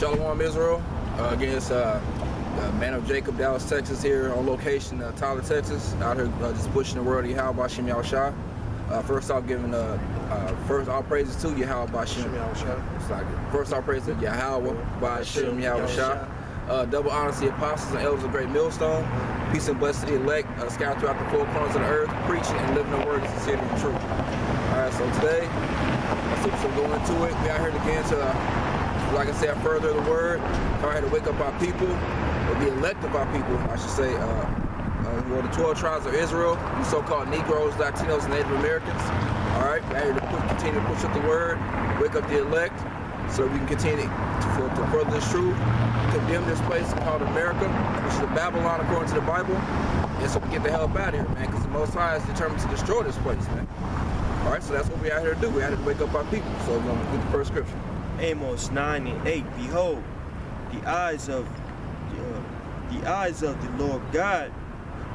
Shalom Israel, against the Man of Jacob, Dallas, Texas, here on location, Tyler, Texas, out here just pushing the word of Yahweh Bashim Yahushua. First off, giving first all praises to Yahweh Bashim Yahushua. First all praises to Yahweh Bashim Yahushua. Double honor to the apostles and elders of Great Millstone. Peace and blessing to the elect, scattered throughout the four corners of the earth, preaching and living the word of sincerity and truth. Alright, so today, let's go into it. We out here again to, like I said, further the word. Out here to wake up our people, or the elect of our people, I should say, well, the 12 tribes of Israel, the so-called Negroes, Latinos, and Native Americans. Alright, we out here to continue to push up the word, wake up the elect, so we can continue to further this truth, condemn this place called America, which is Babylon according to the Bible, and so we get the hell up out of here, man, because the Most High is determined to destroy this place, man. Alright, so that's what we out here to do. We out here to wake up our people. So we're going to get the first scripture. Amos 9:8. Behold, the eyes of the Lord God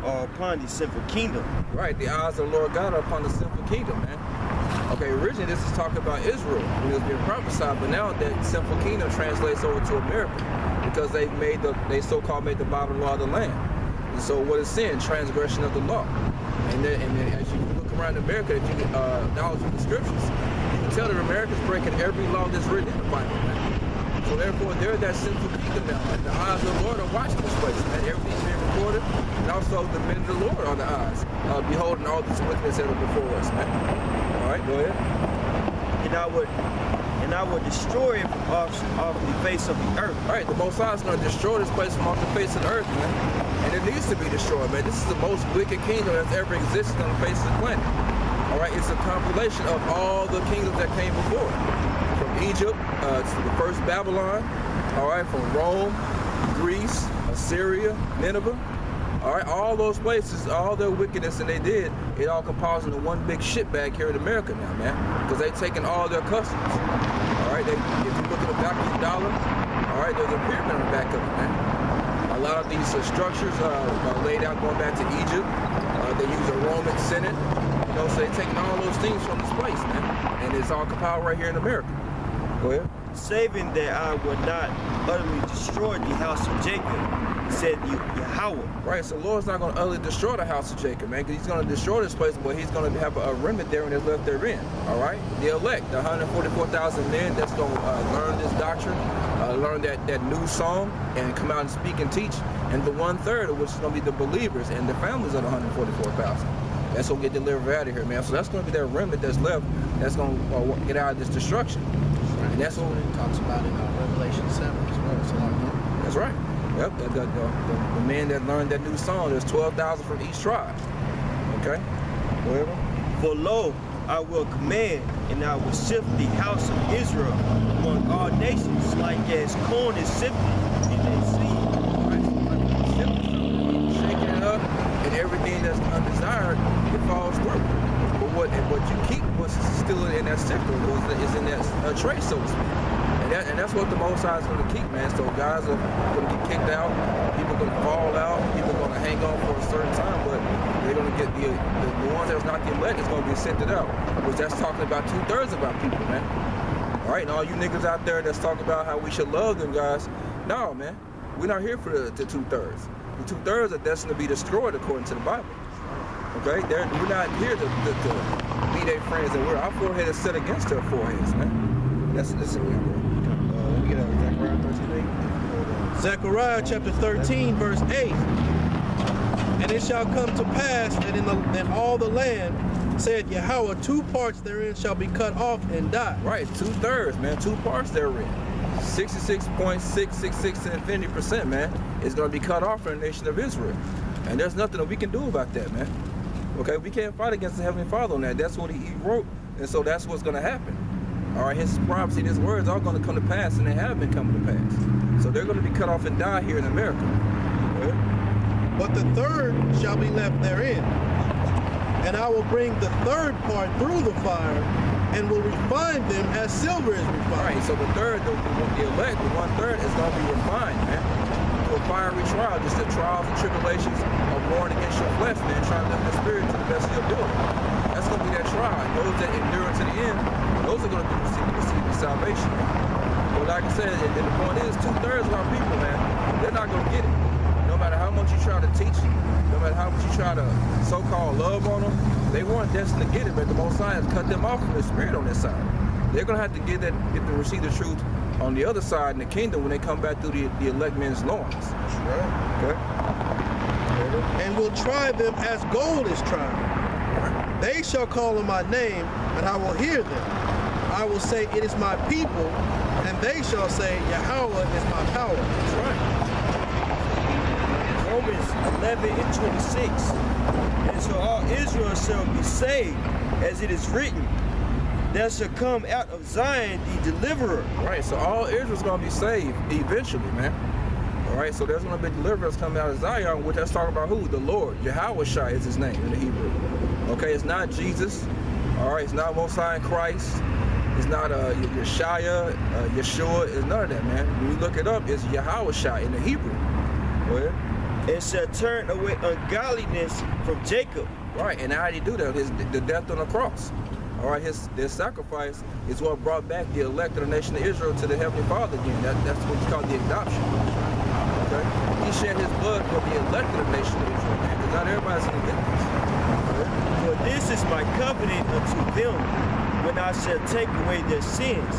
are upon the sinful kingdom. Right, the eyes of the Lord God are upon the sinful kingdom, man. Okay, originally this is talking about Israel when it was being prophesied, but now that sinful kingdom translates over to America because they so-called made the Bible law of the land. And so what is sin? Transgression of the law. And then as you look around America, if you acknowledge the scriptures, you can tell that America's breaking every law that's written in the Bible, man. So therefore, they're that sinful kingdom now. And the eyes of the Lord are watching this place, man. Everything's being recorded. And also the men of the Lord are the eyes, beholding all this wickedness that are before us, man. All right, go ahead. And I would destroy it off the face of the earth. All right, the Most High is going to destroy this place from off the face of the earth, man. And it needs to be destroyed, man. This is the most wicked kingdom that's ever existed on the face of the planet. All right, it's a compilation of all the kingdoms that came before it. From Egypt to the first Babylon, all right, from Rome, Greece, Assyria, Nineveh. All right, all those places, all their wickedness and they did, it all compiles into one big shit bag here in America now, man. Because they've taken all their customs. All right, if you look at the back of the dollar, all right, there's a pyramid on the back of it, man. A lot of these structures are laid out going back to Egypt. They use a Roman Senate. You know, so they're taking all those things from this place, man. And it's all compiled right here in America. Go ahead. Saving that I would not utterly destroy the house of Jacob, said Yahweh. Right, so the Lord's not going to utterly destroy the house of Jacob, man, because he's going to destroy this place, but he's going to have a remnant there and that's left therein. All right, the elect, the 144,000 men that's going to learn this doctrine, learn that new song, and come out and speak and teach. And the 1/3 of which is going to be the believers and the families of the 144,000. That's going to get delivered out of here, man. So that's going to be that remnant that's left that's going to get out of this destruction. And that's what it talks about in Revelation 7 as well. So that's right. Yep, the men that learned that new song, there's 12,000 from each tribe. Okay? Whatever. For lo, I will command, and I will sift the house of Israel among all nations, like as corn is sifted in a sea. Shaking it up, and everything that's undesired, it falls through. But what you keep, what's still in that sifter, is in that tray, so to speak. And that's what the Most High is going to keep, man. So guys are going to get kicked out, people are going to fall out, people are going to hang on for a certain time, but they're going to get the ones that's not the elect is going to be sent out, which that's talking about 2/3 of our people, man. All right, and all you niggas out there that's talking about how we should love them guys, no, man, we're not here for the 2/3. The 2/3 are destined to be destroyed according to the Bible. Okay, we're not here to be their friends, and our forehead is set against their foreheads, man. That's it. Let me get out of Zechariah chapter 13, verse 8. And it shall come to pass that in all the land, said Yahweh, 2 parts therein shall be cut off and die. Right, 2/3, man. 2 parts therein. 66.666 to infinity %, man, is going to be cut off from the nation of Israel. And there's nothing that we can do about that, man. Okay, we can't fight against the Heavenly Father on that. That's what he wrote, and so that's what's going to happen. All right, his prophecy, his words are going to come to pass, and they have been coming to pass. So they're going to be cut off and die here in America. Okay? But the 3rd shall be left therein. And I will bring the 3rd part through the fire, and will refine them as silver is refined. All right, so the elect, the 1/3 is going to be refined, man. A fiery trial, just the trials and tribulations of warring against your flesh, man, trying to live in the spirit to the best of your ability. That's going to be that trial. And those that endure to the end, those are going to receive the salvation. Go like I said, and the point is, 2/3 of our people, man, they're not gonna get it. No matter how much you try to teach them, no matter how much you try to so-called love on them, they weren't destined to get it, but the Most High has cut them off from the spirit on this side. They're gonna have to get to receive the truth on the other side in the kingdom when they come back through the elect men's loins. That's right. Okay? And will try them as gold is tried. They shall call on my name, and I will hear them. I will say, it is my people, and they shall say, Yahweh is my power. That's right. Romans 11:26. And so all Israel shall be saved, as it is written, there shall come out of Zion the deliverer. Right, so all Israel's gonna be saved eventually, man. All right, so there's gonna be deliverance coming out of Zion, which that's talking about who? The Lord. Yahweh Shai is his name in the Hebrew. Okay, it's not Jesus. All right, it's not Most High in Christ. It's not Yeshua, Yeshua. It's none of that, man. When you look it up, it's Yahweh Shai in the Hebrew. Go ahead. And shall turn away ungodliness from Jacob. Right, and how did he do that? The death on the cross. All right, their sacrifice is what brought back the elect of the nation of Israel to the Heavenly Father again. That's what it's called, the adoption. Okay, he shed his blood for the elect of the nation of Israel, man, because not everybody's going to get this. For this is my covenant unto them, when I shall take away their sins.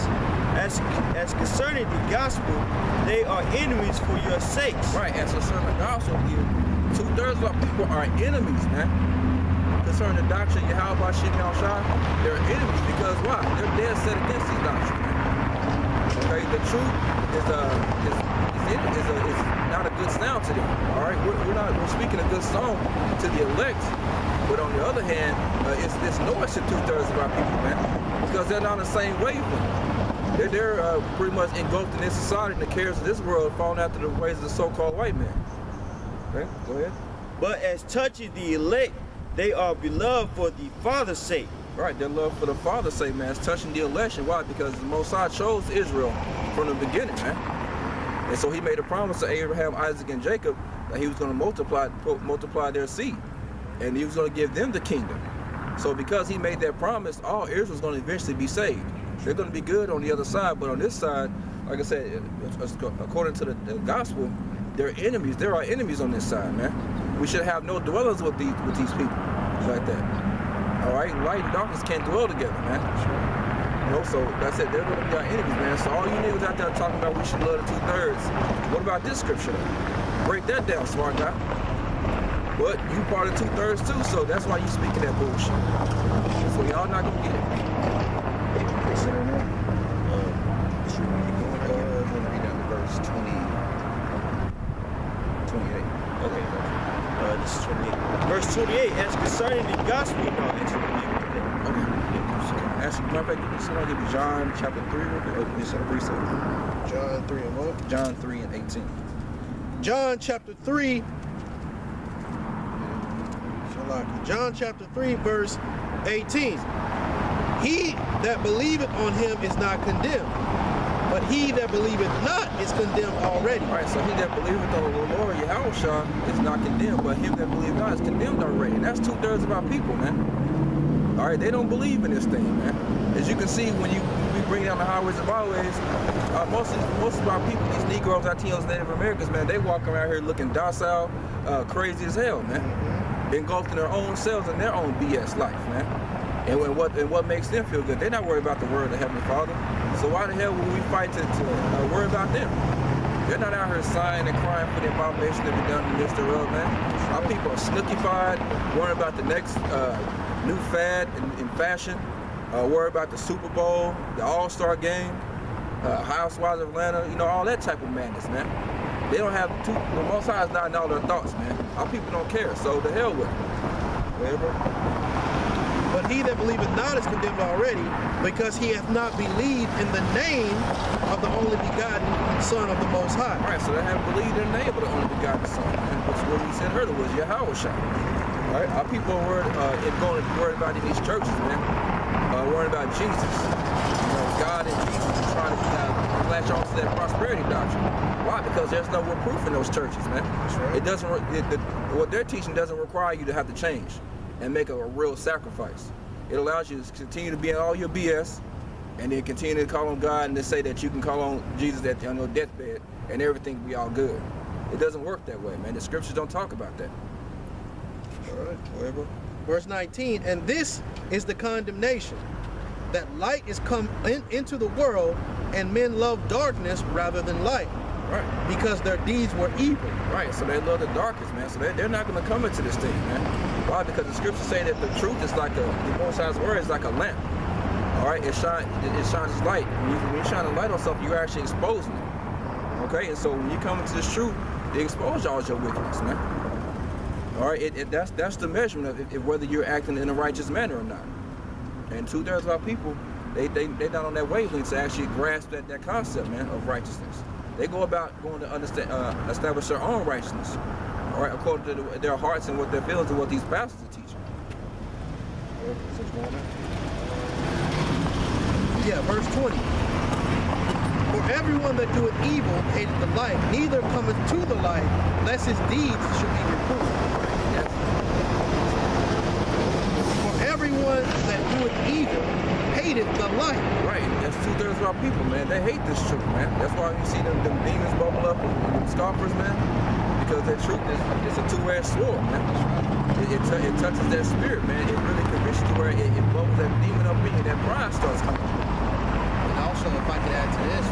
As concerning the gospel, they are enemies for your sakes. Right, as concerning the gospel, 2/3 of our people are enemies, man. Concerning the doctrine of Yahweh Bashim Yahushua, they're enemies because why? They're dead set against these doctrines, man. Okay, the truth is not a good sound to them. All right, we're speaking a good song to the elect, but on the other hand, it's noise to 2/3 of our people, man, because they're not on the same wavelength. They're pretty much engulfed in this society and the cares of this world, falling after the ways of the so-called white man. Okay, go ahead. But as touching the elect, they are beloved for the Father's sake. Right, their love for the Father's sake, man, is touching the election. Why? Because the Most High chose Israel from the beginning, man. And so he made a promise to Abraham, Isaac, and Jacob that he was going to multiply their seed. And he was going to give them the kingdom. So because he made that promise, all Israel's going to eventually be saved. They're going to be good on the other side, but on this side, like I said, according to the gospel, they're enemies. There are enemies on this side, man. We should have no dwellers with these people like that. All right, light and darkness can't dwell together, man. You know, so that's it. They're going to be our enemies, man. So all you niggas out there talking about we should love the 2/3. What about this scripture? Break that down, smart guy. But you part of 2/3 too, so that's why you speaking that bullshit. So y'all not gonna get it. Let me read down to verse 28. Okay. This is 28. Verse 28, as concerning the gospel, no, it's 28. Okay. Actually, matter of fact, somebody give me John chapter 3 real quick. Oh, you said a precept. John 3 and what? John 3 and 18. John chapter 3. John chapter 3, verse 18. He that believeth on him is not condemned, but he that believeth not is condemned already. All right, so he that believeth on the Lord Yahushua is not condemned, but him that believeth not is condemned already. And that's 2/3 of our people, man. All right, they don't believe in this thing, man. As you can see, when we bring down the highways and byways, most of our people, these Negroes, Latinos, Native Americans, man, they walk around here looking docile, crazy as hell, man. Engulfed in their own selves and their own BS life, man. And what makes them feel good? They're not worried about the word of the Heavenly Father. So why the hell would we fight to worry about them? They're not out here sighing and crying for the abomination that be done in the midst thereof, man. Our people are snookified, worrying about the next new fad in fashion, worry about the Super Bowl, the All-Star game, Housewives of Atlanta, you know, all that type of madness, man. They don't have the Most High is not in all their thoughts, man. Our people don't care, so the hell with it. Whatever. But he that believeth not is condemned already, because he hath not believed in the name of the only begotten Son of the Most High. All right, so they haven't believed in the name of the only begotten Son, man. Which what we said earlier was Yahweh Shai. All right, our people are worried about in these churches, man. Worried about Jesus. You know, God and Jesus is trying to latch on to that prosperity doctrine. Why? Because there's no proof in those churches, man. That's right. It doesn't. What they're teaching doesn't require you to have to change and make a real sacrifice. It allows you to continue to be in all your BS, and then continue to call on God and to say that you can call on Jesus on your deathbed and everything will be all good. It doesn't work that way, man. The scriptures don't talk about that. All right, whatever. Verse 19, and this is the condemnation, that light is come into the world, and men love darkness rather than light, Right. because their deeds were evil. Right, so they love the darkness, man. So they're not going to come into this thing, man. Why? Because the scriptures say that the truth is like the Most High's word is like a lamp. All right, it shines its light. When you shine a light on something, you're actually exposing it. Okay, and so when you come into this truth, it exposes all your wickedness, man. All right, that's the measurement of whether you're acting in a righteous manner or not. And 2/3 of our people, they're not on that wavelength to actually grasp that concept, man, of righteousness. They go about going to understand, establish their own righteousness, all right, according to their hearts and what their feelings and what these pastors are teaching. Yeah, verse 20. For everyone that doeth evil hateth the light, neither cometh to the light, lest his deeds should be reproved. For everyone that doeth evil hateth the light. Right, that's 2/3 of our people, man. They hate this truth, man. That's why you see them demons bubble up and them scoffers, man. Because that truth is a two-edged sword, man. It touches that spirit, man. It really convicts you to where it bubbles that demon up in you, that pride starts coming. And also, if I could add to this,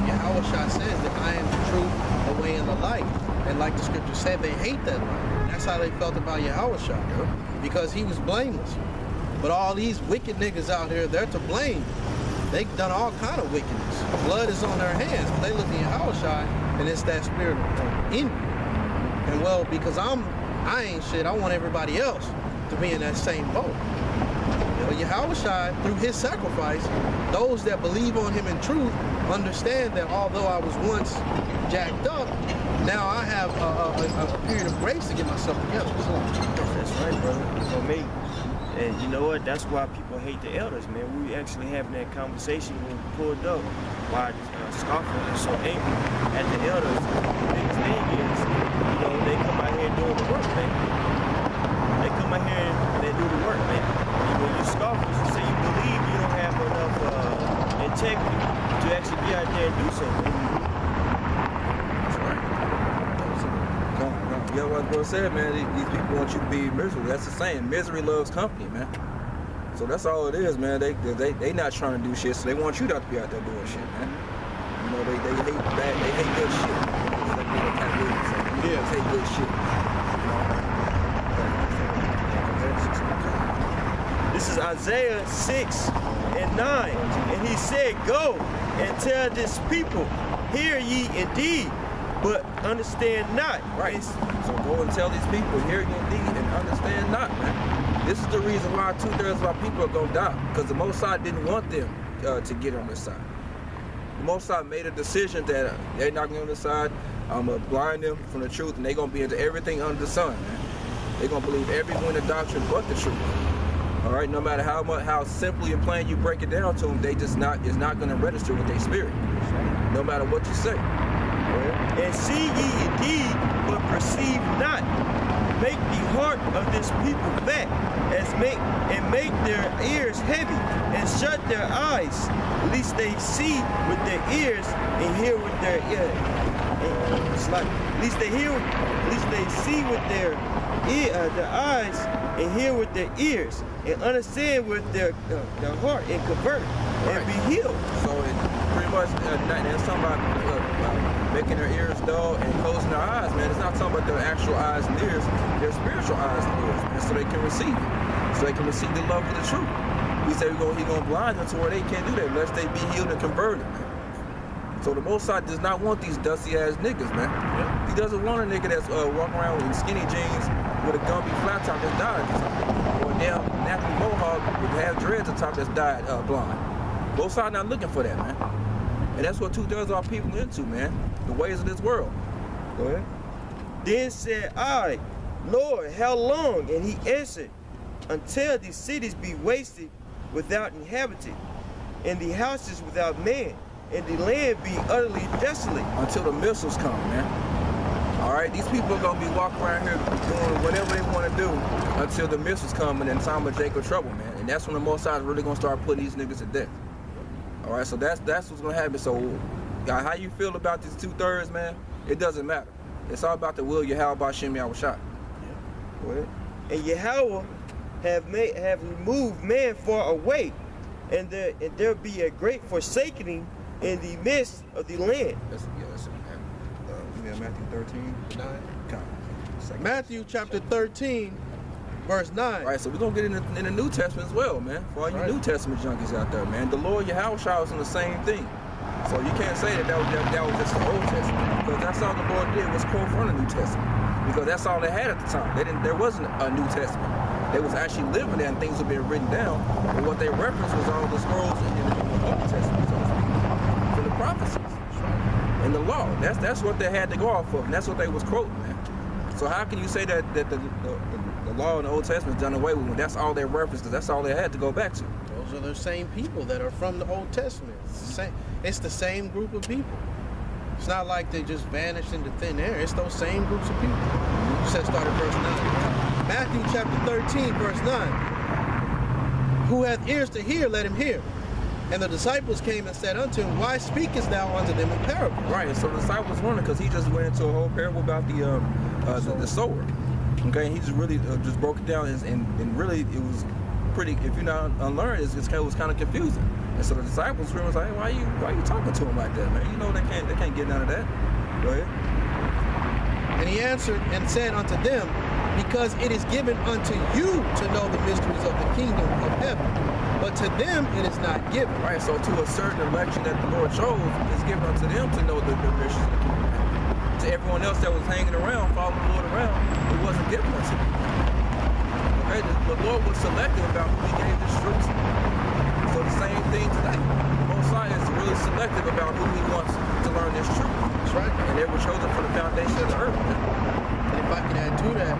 Yahushua says that I am the truth, the way, and the light. And like the scripture said, they hate that light. And that's how they felt about Yahushua, because he was blameless. But all these wicked niggas out here, they're to blame. They've done all kind of wickedness. Blood is on their hands, but they look at Yahushua, and it's that spirit of envy. And well, because I ain't shit, I want everybody else to be in that same boat. But Yahushua, through his sacrifice, those that believe on him in truth understand that although I was once jacked up, now I have a period of grace to get myself together. That's right, brother. For me. And you know what? That's why people hate the elders, man. We actually having that conversation when we pulled up. Why scoffers are so angry at the elders. The biggest thing is, you know, they come out here doing the work, man. They come out here and they do the work, man. And when you scoffers, you say you believe you don't have enough integrity to actually be out there and do something. That's right. Yeah, what bro said, man, these people want you to be miserable. That's the saying. Misery loves company, man. So that's all it is, man. They not trying to do shit, so they want you not to be out there doing shit, man. You know, they hate bad, they hate good shit. It's like they can't do it. They hate good shit. This is Isaiah 6 and 9. And he said, go and tell this people, hear ye indeed, but understand not. Right. So go and tell these people, hear ye indeed and understand not, man. This is the reason why 2/3 of our people are going to die. Because the Most High didn't want them to get on this side. The Most High made a decision that they're not going to on this side. I'm going to blind them from the truth, and they're going to be into everything under the sun, man. They're going to believe every wind of doctrine but the truth. All right, no matter how simply and plain you break it down to them, it's not going to register with their spirit, no matter what you say. And see ye indeed, but perceive not. Make the heart of this people fat, make their ears heavy, and shut their eyes, lest they see with their ears and hear with their ears. It's like lest they see with their eyes and hear with their ears, and understand with their heart and convert and be healed. So it pretty much that's talking about making their ears dull and closing their eyes, man. It's not talking about their actual eyes and ears, their spiritual eyes and ears, man, so they can receive it, so they can receive the love of the truth. He said he's gonna blind them to where they can't do that unless they be healed and converted, man. So the Most High does not want these dusty ass niggas, man. Yeah. He doesn't want a nigga that's walking around in skinny jeans with a Gumby flat top that's dyed or something, or a damn nappy mohawk with half dreads on top that's dyed blind. Most High not looking for that, man. And that's what 2/3 of our people into, man. The ways of this world. Go ahead. Then said I, Lord, how long? And he answered, until the cities be wasted without inhabitant, and the houses without man, and the land be utterly desolate. Until the missiles come, man. All right, these people are gonna be walking around here doing whatever they want to do until the missiles come and in time of Jacob trouble, man. And that's when the Most High is really gonna start putting these niggas to death. All right, so that's what's gonna happen. So, how you feel about these 2/3, man? It doesn't matter. It's all about the will of Yahweh Bashim Yahushua. Go ahead. And Yahweh have removed man far away, and there be a great forsaking in the midst of the land. That's Matthew 13:9. Matthew chapter 13, verse 9. All right, so we're gonna get in the New Testament as well, man. For all you New Testament junkies out there, man, the Lord Yahushua was in the same thing. So you can't say that was just the Old Testament, because that's all the Lord did was quote from the New Testament, because that's all they had at the time. There wasn't a New Testament. They was actually living there and things were being written down, but what they referenced was all the scrolls in the Old Testament, so to speak, from the prophecies and the law. That's what they had to go off of, and that's what they was quoting, man. So how can you say that the law in the Old Testament is done away with when that's all they referenced, because that's all they had to go back to? Those are the same people that are from the Old Testament. It's the same group of people. It's not like they just vanished into thin air. It's those same groups of people. You said start at verse 9. Matthew chapter 13, verse 9. Who hath ears to hear, let him hear. And the disciples came and said unto him, Why speakest thou unto them in parables? Right, so the disciples wondered because he just went into a whole parable about the sower. Okay, and he just really just broke it down, and really it was pretty. If you're not unlearned, it was kind of confusing. And so the disciples were like, "Why are you talking to him like that, man? You know they can't get none of that." Go ahead. And he answered and said unto them, Because it is given unto you to know the mysteries of the kingdom of heaven, but to them it is not given. Right, so to a certain election that the Lord chose, it's given unto them to know the mysteries of the kingdom of heaven. To everyone else that was hanging around, following the Lord around, it wasn't given unto them. Okay, the Lord was selective about who he gave this truth. So the same thing today. The Most High is really selective about who he wants to learn this truth. That's right. And they were chosen for the foundation of the earth. And if I can add to that,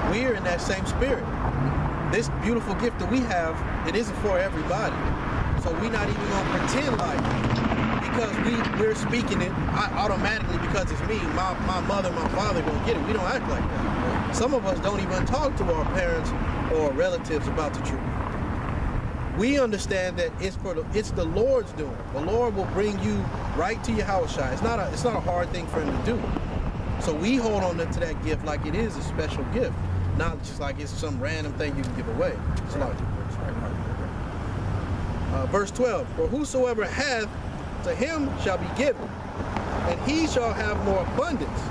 we're in that same spirit. This beautiful gift that we have, it isn't for everybody. So we're not even gonna pretend like because we're speaking it automatically because it's me, my mother, my father gonna get it. We don't act like that. Some of us don't even talk to our parents or relatives about the truth. We understand that it's the Lord's doing. The Lord will bring you right to Yahushua. It's not a hard thing for him to do. So we hold on to that gift like it is a special gift, not just like it's some random thing you can give away. It's like verse 12, For whosoever hath, to him shall be given, and he shall have more abundance.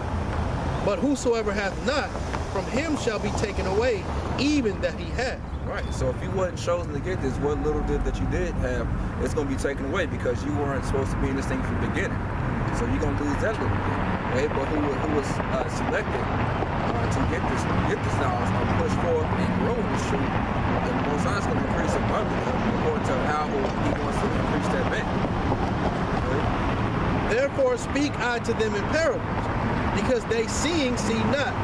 But whosoever hath not, from him shall be taken away, even that he hath. Right, so if you wasn't chosen to get this, what little that you did have, it's going to be taken away because you weren't supposed to be in this thing from the beginning. So you're going to lose that little bit. Right? But who was selected to get this knowledge and push forth and grow in this truth, the Most High is going to increase abundantly according to how he wants to increase that back. Right? Therefore speak I to them in parables, because they seeing see not,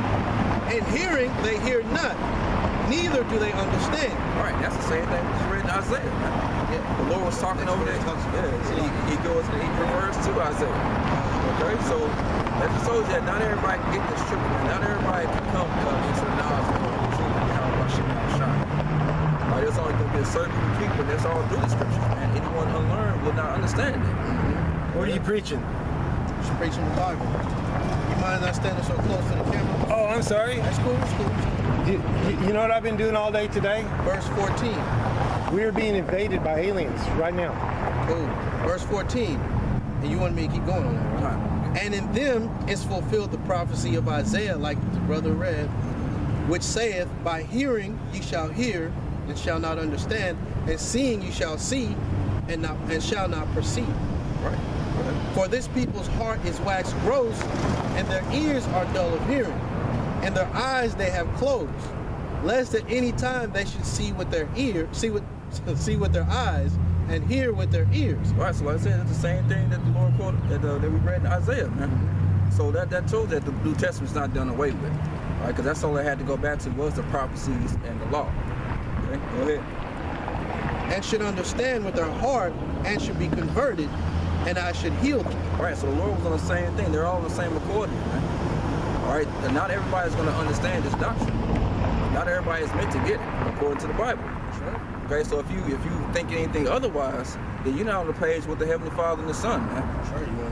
and hearing they hear not, neither do they understand. All right, that's the same thing that was written in Isaiah. Yeah. The Lord was talking over there. Yeah, he goes and he refers to Isaiah. Okay, so that just shows that not everybody can get this truth, man. Not everybody can come into the knowledge of the truth and how Hashem shine. Right, there's only going to be a certain group of people, and that's all through the scriptures, man. Anyone unlearned will not understand it. What are you preaching? Just preaching the Bible. You mind not standing so close to the camera? Oh, I'm sorry. That's cool, that's cool. You know what I've been doing all day today? Verse 14. We are being invaded by aliens right now. Cool. Verse 14. And you want me to keep going on that, right? And in them is fulfilled the prophecy of Isaiah, like the brother read, which saith, By hearing ye shall hear, and shall not understand, and seeing ye shall see, and shall not perceive. Right. For this people's heart is waxed gross, and their ears are dull of hearing, and their eyes they have closed, lest at any time they should see with their their eyes, and hear with their ears. Right, so like I said, it's the same thing that the Lord quoted that we read in Isaiah, man. So that shows that the New Testament's not done away with, right? Because that's all they had to go back to was the prophecies and the law. Okay, go ahead. And should understand with their heart, and should be converted, and I should heal them. Right, so the Lord was on the same thing. They're all on the same accord, man. All right, and not everybody's going to understand this doctrine. Not everybody is meant to get it, according to the Bible. Okay, so if you think anything otherwise, then you're not on the page with the Heavenly Father and the Son, man. Sure, you on your own.